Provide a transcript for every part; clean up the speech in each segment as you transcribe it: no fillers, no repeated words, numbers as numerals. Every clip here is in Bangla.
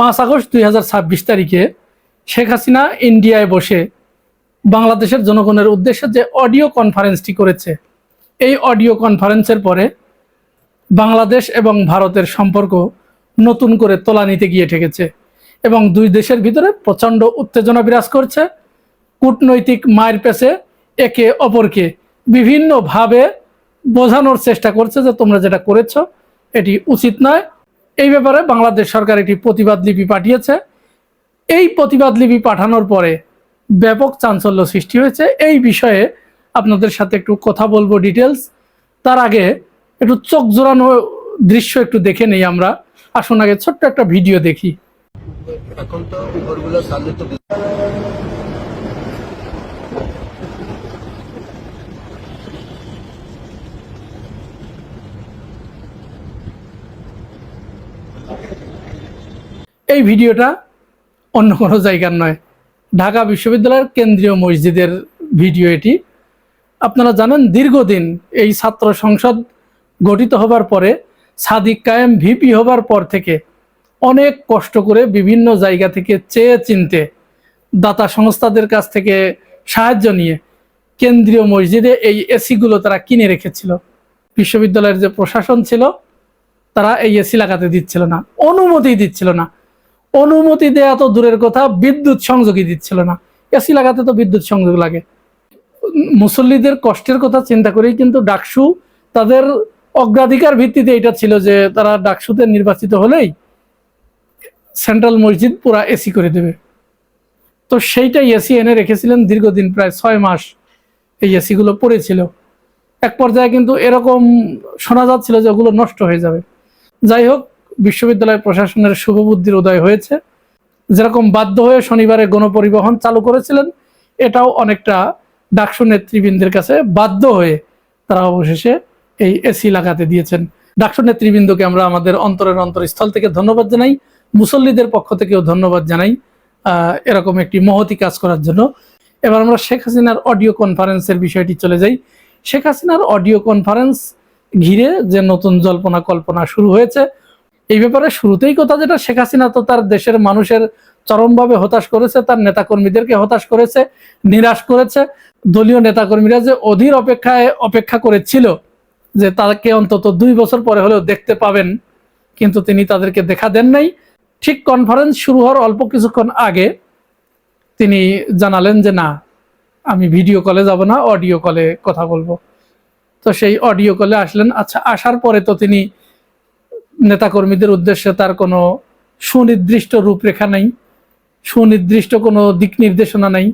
5 আগস্ট 2026 তারিখে শেখ হাসিনা ইন্ডিয়ায় বসে বাংলাদেশের জনগণের উদ্দেশ্যে যে অডিও কনফারেন্সটি করেছে, এই অডিও কনফারেন্সের পরে বাংলাদেশ এবং ভারতের সম্পর্ক নতুন করে তলানিতে গিয়ে ঠেকেছে এবং দুই দেশের ভিতরে প্রচণ্ড উত্তেজনা বিরাজ করছে। কূটনৈতিক মায়ের পেছে একে অপরকে বিভিন্নভাবে বোঝানোর চেষ্টা করছে যে তোমরা যেটা করেছো এটি উচিত নয়। এই ব্যাপারে বাংলাদেশ সরকার একটি প্রতিবাদ লিপি পাঠিয়েছে। এই প্রতিবাদ লিপি পাঠানোর পরে ব্যাপক চাঞ্চল্য সৃষ্টি হয়েছে। এই বিষয়ে আপনাদের সাথে একটু কথা বলবো ডিটেলস। তার আগে একটু চোখ জোড়ানো দৃশ্য একটু দেখে নেই আমরা। আসুন আগে ছোট্ট একটা ভিডিও দেখি। এখন তো উপরগুলো সামনে তো এই ভিডিওটা অন্য কোনো জায়গার নয়, ঢাকা বিশ্ববিদ্যালয়ের কেন্দ্রীয় মসজিদের ভিডিও এটি। আপনারা জানেন দীর্ঘদিন এই ছাত্র সংসদ গঠিত হবার পরে সাদিক কায়েম ভিপি হবার পর থেকে অনেক কষ্ট করে বিভিন্ন জায়গা থেকে চেয়ে চিনতে দাতা সংস্থাদের কাছ থেকে সাহায্য নিয়ে কেন্দ্রীয় মসজিদে এই এসিগুলো তারা কিনে রেখেছিল। বিশ্ববিদ্যালয়ের যে প্রশাসন ছিল তারা এই এসি লাগাতে দিচ্ছিল না, অনুমতি দিচ্ছিল না। অনুমতি দেয়া তো দূরের কথা, বিদ্যুৎ সংযোগই দিচ্ছিল না। এসি লাগাতে তো বিদ্যুৎ সংযোগ লাগে। মুসল্লিদের কষ্টের কথা চিন্তা করেই কিন্তু ডাকসু তাদের অগ্রাধিকার ভিত্তিতে এটা ছিল যে তারা ডাকসুতে নির্বাচিত হলেই সেন্ট্রাল মসজিদ পুরা এসি করে দেবে। তো সেইটাই এসি এনে রেখেছিলেন দীর্ঘদিন, প্রায় 6 মাস এই এসিগুলো পড়েছিল। এক পর্যায়ে কিন্তু এরকম শোনা যাচ্ছিল যে ওগুলো নষ্ট হয়ে যাবে। যাই হোক, বিশ্ববিদ্যালয় প্রশাসনের শুভবুদ্ধির উদয় হয়েছে। যেরকম বাধ্য হয়ে শনিবারে গণপরিবহন চালু করেছিলেন, এটাও অনেকটা ডাকসু নেতৃবৃন্দের কাছে বাধ্য হয়ে তারা অবশেষে এই এসি লাগাতে দিয়েছেন। ডাকসু নেতৃবৃন্দকে আমরা আমাদের অন্তরের অন্তরস্থল থেকে ধন্যবাদ জানাই, মুসল্লিদের পক্ষ থেকেও ধন্যবাদ জানাই এরকম একটি মহতি কাজ করার জন্য। এবার আমরা শেখ হাসিনার অডিও কনফারেন্সের বিষয়টি চলে যাই। শেখ হাসিনার অডিও কনফারেন্স ঘিরে যে নতুন জল্পনা কল্পনা শুরু হয়েছে, এই ব্যাপারে শুরুতেই কথা যেটা, শেখ হাসিনা তো তার দেশের মানুষের চরমভাবে হতাশ করেছে, তার নেতাকর্মীদেরকে হতাশ করেছে, নিরাশ করেছে। দলীয় নেতাকর্মীরা যে অধীর অপেক্ষা করেছিল যে তাকে অন্তত 2 বছর পরে হলেও দেখতে পাবেন, কিন্তু তিনি তাদেরকে দেখা দেন নাই। ঠিক কনফারেন্স শুরু হওয়ার অল্প কিছুক্ষণ আগে তিনি জানালেন যে না, আমি ভিডিও কলে যাব না, অডিও কলে কথা বলবো। তো সেই অডিও কলে আসলেন। আচ্ছা, আসার পরে তো তিনি নেতাকর্মীদের উদ্দেশ্যে তার কোনো সুনির্দিষ্ট রূপরেখা নেই, সুনির্দিষ্ট কোনো দিক নির্দেশনা নেই।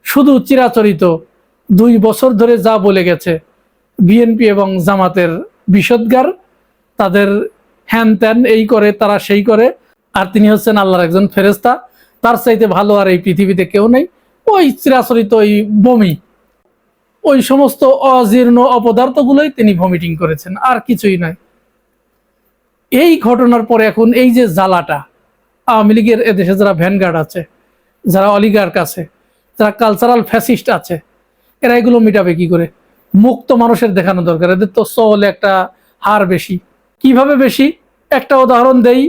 শুধু চিরাচরিত 2 বছর ধরে যা বলে গেছে বিএনপি এবং জামাতের বিষোদ্গার, তাদের হ্যান ত্যান, এই করে তারা সেই করে, আর তিনি হচ্ছেন আল্লাহর একজন ফেরেস্তা, তার চাইতে ভালো আর এই পৃথিবীতে কেউ নেই। ওই চিরাচরিত ওই বমি, ওই সমস্ত অজীর্ণ অপদার্থগুলোই তিনি ভমিটিং করেছেন, আর কিছুই নয়। এই ঘটনার পরে এখন এই যে জ্বালাটা, আওয়ামী লীগের এদেশে যারা ভ্যানগার্ড আছে, যারা অলিগার্ক আছে, যারা কালচারাল ফ্যাসিস্ট আছে, এরা এগুলো মিটাবে কি করে? মুক্ত মানুষের দেখানো দরকার। এদের তো চলে একটা হার বেশি। কিভাবে বেশি? একটা উদাহরণ দেই,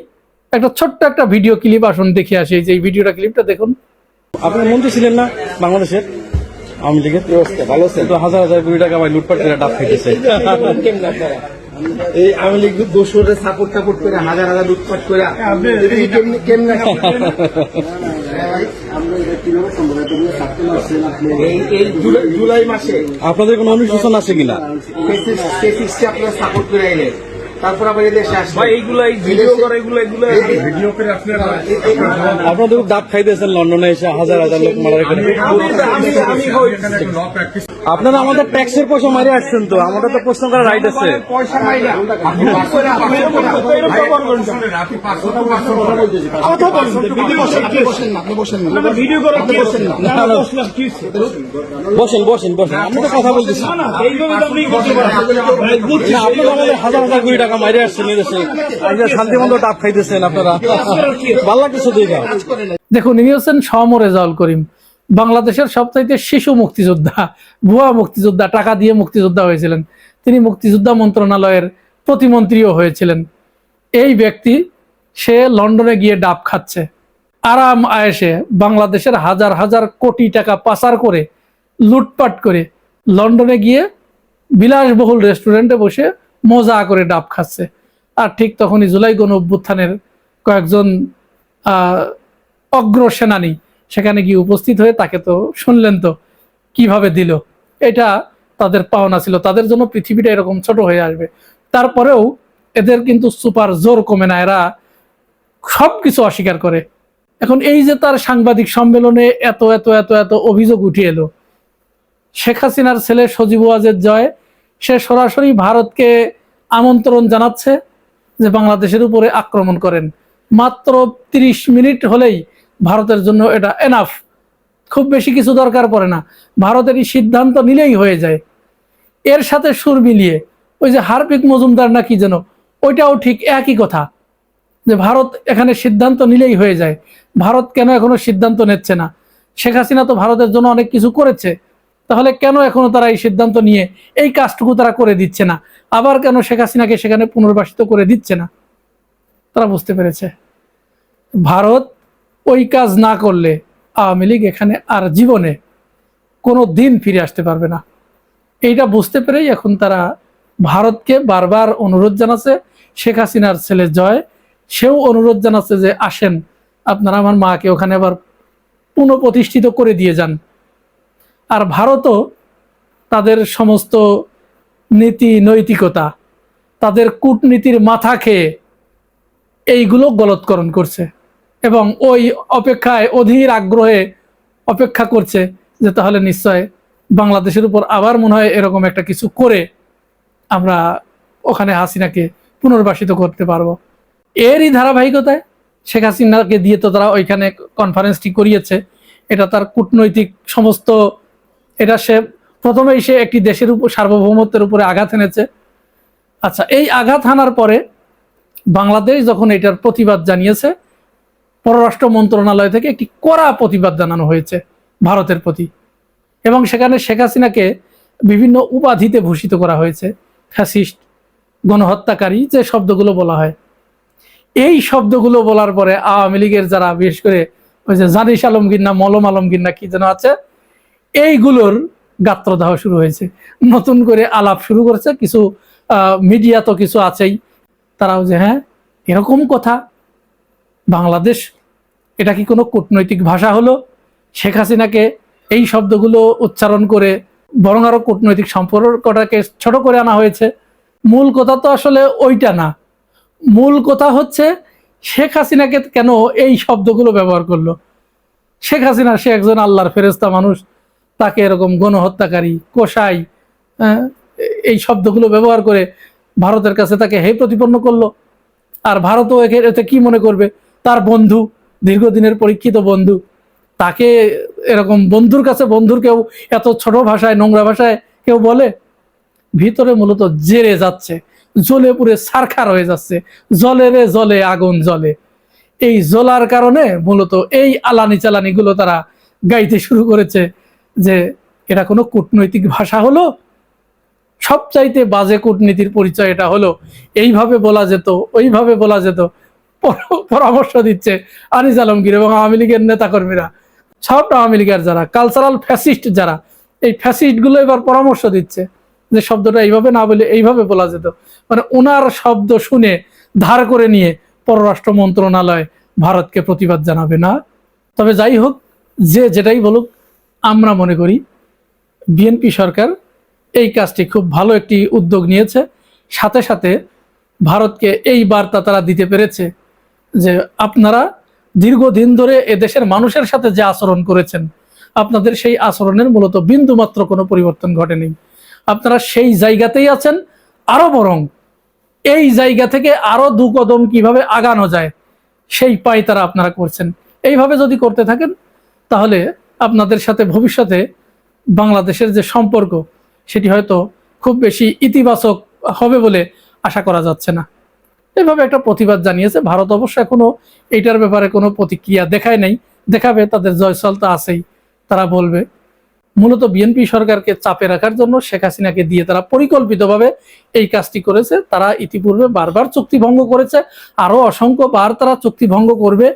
একটা ছোট্ট একটা ভিডিও ক্লিপ আসুন দেখে আসি। এই যে ভিডিওটা, ক্লিপটা দেখুন। আপনি মন্ত্রী ছিলেন না বাংলাদেশের আওয়ামী লীগের? ভালো তো হাজার হাজার কোটি টাকা ভাই লুটপাট করে ডাব খাইতেছে। এই আওয়ামী লীগ দোষরে সাপোর্ট টাপোর্ট করে হাজার হাজার লুটপাট করে কেমনে এই জুলাই মাসে আপনাদের কোনো অনুশোচন আছে কিনা? আপনারা সাপোর্ট করে এলেন, তারপর আবার এদেশে আসবে আপনাদের ডাব খাইতেছেন লন্ডনে এসে হাজার হাজার লোক মারা রেখে। আপনারা আমাদের ট্যাক্সের পয়সা মারে আসছেন, তো আমাদের তো প্রশ্ন করার রাইট আছে। বসেন বসেন বসেন, আমি তো কথা বলতেছি। আপনারা আমাদের হাজার হাজার কোটি টাকা মারে আসছেন এদেশে, শান্তি মতো ডাব খাইতেছেন আপনারা, ভালো লাগতেছে দেখা। দেখুন, ইনি হচ্ছেন সমর রেজাউল করিম, বাংলাদেশের সবচাইতে শিশু মুক্তিযোদ্ধা, ভুয়া মুক্তিযোদ্ধা, টাকা দিয়ে মুক্তিযোদ্ধা হয়েছিলেন। তিনি মুক্তিযোদ্ধা মন্ত্রণালয়ের প্রতিমন্ত্রীও হয়েছিলেন। এই ব্যক্তি সে লন্ডনে গিয়ে ডাব খাচ্ছে, আরাম আয়েশে বাংলাদেশের হাজার হাজার কোটি টাকা পাচার করে লুটপাট করে লন্ডনে গিয়ে বিলাসবহুল রেস্টুরেন্টে বসে মজা করে ডাব খাচ্ছে। আর ঠিক তখনই জুলাই গণ অভ্যুত্থানের কয়েকজন অগ্র সেনানী সেখানে গিয়ে উপস্থিত হয়ে তাকে তো শুনলেন তো কিভাবে দিল। এটা তাদের পাওনা ছিল, তাদের জন্য পৃথিবীটা এরকম ছোট হয়ে আসবে। তারপরেও এদের কিন্তু সুপার জোর কমে না, এরা সবকিছু অস্বীকার করে। এখন এই যে তার সাংবাদিক সম্মেলনে এত এত এত এত অভিযোগ উঠে এলো, শেখ হাসিনার ছেলে সজীব ওয়াজেদ জয় সে সরাসরি ভারতকে আমন্ত্রণ জানাচ্ছে যে বাংলাদেশের উপরে আক্রমণ করেন। মাত্র 30 মিনিট হলেই ভারতের জন্য এটা এনাফ, খুব বেশি কিছু দরকার পড়ে না, ভারতেরই সিদ্ধান্ত নিলেই হয়ে যায়। এর সাথে সুর মিলিয়ে ওই যে হারপিক মজুমদার না কি যেন, ওইটাও ঠিক একই কথা, যে ভারত এখানে সিদ্ধান্ত নিলেই হয়ে যায়। ভারত কেন এখনো সিদ্ধান্ত নিচ্ছে না? শেখ হাসিনা তো ভারতের জন্য অনেক কিছু করেছে, তাহলে কেন এখনো তারা এই সিদ্ধান্ত নিয়ে এই কাজটুকু তারা করে দিচ্ছে না? আবার কেন শেখ হাসিনাকে সেখানে পুনর্বাসিত করে দিচ্ছে না? তারা বুঝতে পেরেছে ভারত ওই কাজ না করলে আওয়ামী লীগ এখানে আর জীবনে কোনো দিন ফিরে আসতে পারবে না। এইটা বুঝতে পেরেই এখন তারা ভারতকে বারবার অনুরোধ জানাচ্ছে। শেখ হাসিনার ছেলে জয় সেও অনুরোধ জানাচ্ছে যে আসেন, আপনারা আমার মাকে ওখানে আবার পুনঃপ্রতিষ্ঠিত করে দিয়ে যান। আর ভারতও তাদের সমস্ত নীতি নৈতিকতা, তাদের কূটনীতির মাথা খেয়ে এইগুলো গলৎকরণ করছে এবং ওই অপেক্ষায় অধীর আগ্রহে অপেক্ষা করছে যে তাহলে নিশ্চয় বাংলাদেশের উপর আবার মনে হয় এরকম একটা কিছু করে আমরা ওখানে হাসিনাকে পুনর্বাসিত করতে পারবো। এরই ধারাবাহিকতায় শেখ হাসিনাকে দিয়ে তো তারা ওইখানে কনফারেন্সটি করিয়েছে। এটা তার কূটনৈতিক সমস্ত, এটা সে প্রথমেই সে একটি দেশের উপর সার্বভৌমত্বের উপরে আঘাত এনেছে। আচ্ছা, এই আঘাত হানার পরে বাংলাদেশ যখন এটার প্রতিবাদ জানিয়েছে, পররাষ্ট্র মন্ত্রণালয় থেকে একটি কড়া প্রতিবাদ জানানো হয়েছে ভারতের প্রতি, এবং সেখানে শেখ হাসিনাকে বিভিন্ন উপাধিতে ভূষিত করা হয়েছে, ফ্যাসিস্ট, গণহত্যাকারী যে শব্দগুলো বলা হয়। এই শব্দগুলো বলার পরে আওয়ামী লীগের যারা, বিশেষ করে ওই যে জানিস আলমগীর না মলম আলমগীর না কি যেন আছে, এইগুলোর গাত্রদাহ শুরু হয়েছে, নতুন করে আলাপ শুরু করেছে। কিছু মিডিয়া তো কিছু আছেই, তারাও যে হ্যাঁ এরকম কথা, বাংলাদেশ এটা কি কোনো কূটনৈতিক ভাষা হলো? শেখ হাসিনাকে এই শব্দগুলো উচ্চারণ করে বরং আরো কূটনৈতিক সম্পর্কটাকে ছোট করে আনা হয়েছে। মূল কথা তো আসলে ওইটা না, মূল কথা হচ্ছে শেখ হাসিনাকে কেন এই শব্দগুলো ব্যবহার করলো। শেখ হাসিনা সে একজন আল্লাহর ফেরেস্তা মানুষ, তাকে এরকম গণহত্যাকারী, কোষাই, এই শব্দগুলো ব্যবহার করে ভারতের কাছে তাকে হে প্রতিপন্ন করলো। আর ভারতও এতে কি মনে করবে? তার বন্ধু, দীর্ঘদিনের পরীক্ষিত বন্ধু, তাকে এরকম বন্ধুর কাছে বন্ধুর কেউ এত ছোট ভাষায়, নোংরা ভাষায় কেউ বলে? ভিতরে মূলত জেরে যাচ্ছে, জ্বলে পুড়ে ছারখার হয়ে যাচ্ছে, জলে রে জলে আগুন জ্বলে। এই জ্বলার কারণে মূলত এই আলানি চালানি গুলো তারা গাইতে শুরু করেছে যে এটা কোনো কূটনৈতিক ভাষা হলো? সবচাইতে বাজে কূটনীতির পরিচয় এটা হলো, এইভাবে বলা যেত, ওইভাবে বলা যেত। পরামর্শ দিচ্ছে আনিস আলমগীর এবং আওয়ামী লীগের নেতাকর্মীরা, সব আওয়ামী লীগের যারা কালচারাল ফ্যাসিস্ট, যারা এই ফ্যাসিস্ট গুলো এবার পরামর্শ দিচ্ছে যে শব্দটা এইভাবে না বলে এইভাবে বলা যেত। মানে ওনার শব্দ শুনে ধার করে নিয়ে পররাষ্ট্র মন্ত্রণালয় ভারতকে প্রতিবাদ জানাবে না। তবে যাই হোক, যে যেটাই বলুক, আমরা মনে করি বিএনপি সরকার এই কাজটি খুব ভালো একটি উদ্যোগ নিয়েছে। সাথে সাথে ভারতকে এই বার্তা তারা দিতে পেরেছে যে আপনারা দীর্ঘদিন ধরে এদেশের মানুষের সাথে যে আচরণ করেছেন, আপনাদের সেই আচরণের মূলত বিন্দুমাত্র কোনো পরিবর্তন ঘটেনি, আপনারা সেই জায়গাতেই আছেন। আরো বরং এই জায়গা থেকে আরো 2 কদম কিভাবে আগানো যায় সেই পাই তারা আপনারা করছেন। এইভাবে যদি করতে থাকেন তাহলে আপনাদের সাথে ভবিষ্যতে বাংলাদেশের যে সম্পর্ক সেটি হয়তো খুব বেশি ইতিবাচক হবে বলে আশা করা যাচ্ছে না। এইভাবে একটা প্রতিবাদ জানিয়েছে ভারত। অবশ্য এখনো এইটার ব্যাপারে কোনো প্রতিক্রিয়া দেখায় নাই, দেখাবে, তাদের জয়সল তো আছেই, তারা বলবে। মূলত বিএনপি সরকারকে চাপে রাখার জন্য শেখ হাসিনাকে দিয়ে তারা পরিকল্পিতভাবে এই কাজটি করেছে। তারা ইতিপূর্বে বারবার চুক্তি ভঙ্গ করেছে, আরো অসংখ্য বার তারা চুক্তি ভঙ্গ করবে।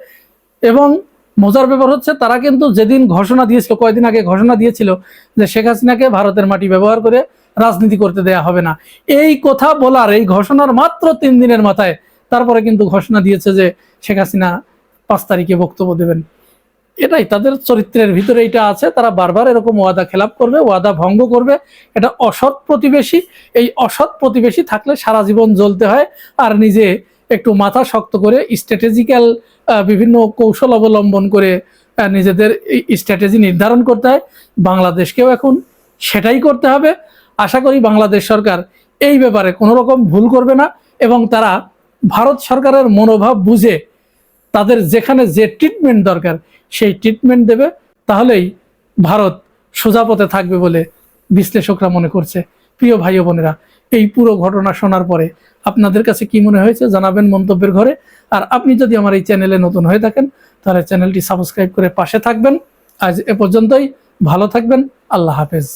এবং মজার ব্যাপার হচ্ছে, তারা কিন্তু যেদিন ঘোষণা দিয়েছিল, কয়েকদিন আগে ঘোষণা দিয়েছিল যে শেখ হাসিনাকে ভারতের মাটি ব্যবহার করে রাজনীতি করতে দেয়া হবে না, এই কথা বলার, এই ঘোষণার মাত্র 3 দিনের মাথায় তারপরে কিন্তু ঘোষণা দিয়েছে যে শেখ হাসিনা 5 তারিখে বক্তব্য দেবেন। এটাই তাদের চরিত্রের ভিতরে এটা আছে, তারা বারবার এরকম ওয়াদা খেলাপ করবে, ওয়াদা ভঙ্গ করবে। এটা অসৎ প্রতিবেশী। এই অসৎ প্রতিবেশী থাকলে সারা জীবন জ্বলতে হয়, আর নিজে একটু মাথা শক্ত করে স্ট্র্যাটেজিক্যাল বিভিন্ন কৌশল অবলম্বন করে নিজেদের স্ট্র্যাটেজি নির্ধারণ করতে হয়। বাংলাদেশকেও এখন সেটাই করতে হবে। আশা করি বাংলাদেশ সরকার এই ব্যাপারে কোনো রকম ভুল করবে না, এবং তারা ভারত সরকারের মনোভাব বুঝে তাদের যেখানে যে ট্রিটমেন্ট দরকার সেই ট্রিটমেন্ট দেবে। তাহলেই ভারত সোজা পথে থাকবে বলে বিশ্লেষকরা মনে করছে। প্রিয় ভাই ও বোনেরা, এই পুরো ঘটনা শোনার পরে আপনাদের কাছে কি মনে হয়েছে জানাবেন মন্তব্যের ঘরে। আর আপনি যদি আমার এই চ্যানেলে নতুন হয়ে থাকেন তাহলে চ্যানেলটি সাবস্ক্রাইব করে পাশে থাকবেন। আজ এ পর্যন্তই, ভালো থাকবেন, আল্লাহ হাফেজ।